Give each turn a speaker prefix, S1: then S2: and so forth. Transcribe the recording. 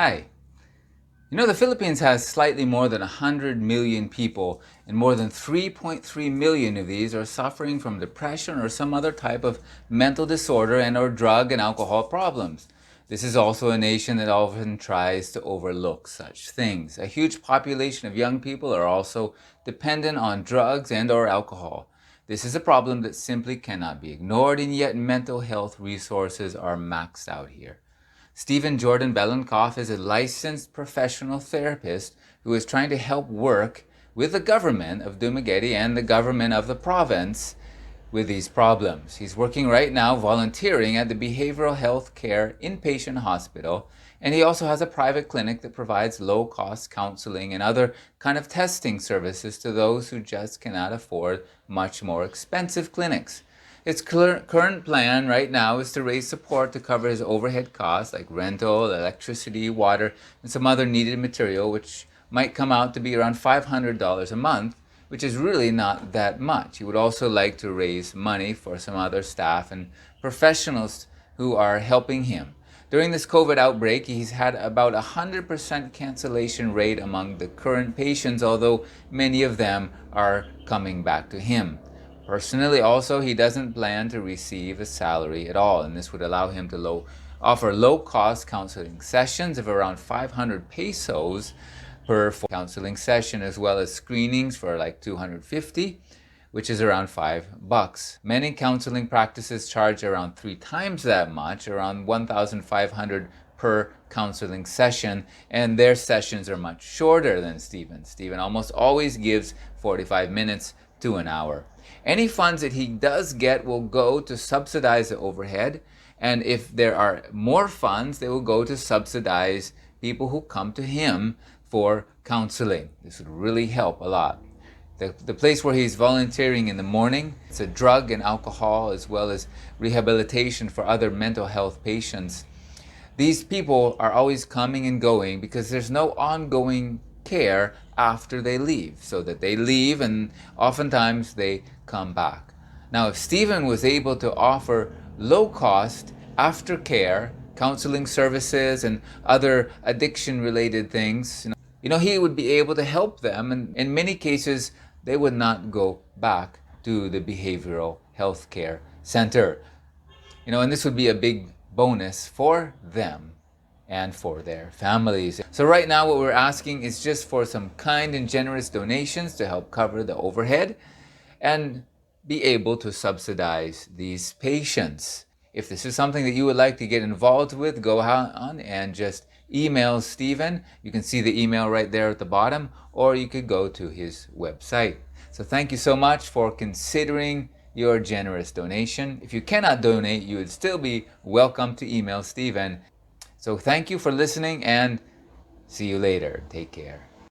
S1: Hi. The Philippines has slightly more than 100 million people, and more than 3.3 million of these are suffering from depression or some other type of mental disorder and/or drug and alcohol problems. This is also a nation that often tries to overlook such things. A huge population of young people are also dependent on drugs and/or alcohol. This is a problem that simply cannot be ignored, and yet mental health resources are maxed out here. Stephen Jordan Belinkoff is a licensed professional therapist who is trying to help work with the government of Dumaguete and the government of the province with these problems. He's working right now volunteering at the Behavioral Health Care Inpatient Hospital, and he also has a private clinic that provides low-cost counseling and other kind of testing services to those who just cannot afford much more expensive clinics. His current plan right now is to raise support to cover his overhead costs like rental, electricity, water, and some other needed material, which might come out to be around $500 a month, which is really not that much. He would also like to raise money for some other staff and professionals who are helping him. During this COVID outbreak, he's had about 100% cancellation rate among the current patients, although many of them are coming back to him. Personally, also, he doesn't plan to receive a salary at all, and this would allow him to offer low-cost counseling sessions of around 500 pesos per counseling session, as well as screenings for like 250, which is around $5. Many counseling practices charge around 3 times that much, around 1,500 per counseling session, and their sessions are much shorter than Stephen. Stephen almost always gives 45 minutes to an hour. Any funds that he does get will go to subsidize the overhead, and if there are more funds, they will go to subsidize people who come to him for counseling. This would really help a lot. The place where he's volunteering in the morning, it's a drug and alcohol as well as rehabilitation for other mental health patients. These people are always coming and going because there's no ongoing care after they leave, so that they leave and oftentimes they come back. Now, if Stephen was able to offer low-cost aftercare, counseling services, and other addiction-related things, he would be able to help them, and in many cases, they would not go back to the behavioral health care center. And this would be a big bonus for them and for their families. So right now what we're asking is just for some kind and generous donations to help cover the overhead and be able to subsidize these patients. If this is something that you would like to get involved with, go on and just email Stephen. You can see the email right there at the bottom, or you could go to his website. So thank you so much for considering your generous donation. If you cannot donate, you would still be welcome to email Stephen. So thank you for listening, and see you later. Take care.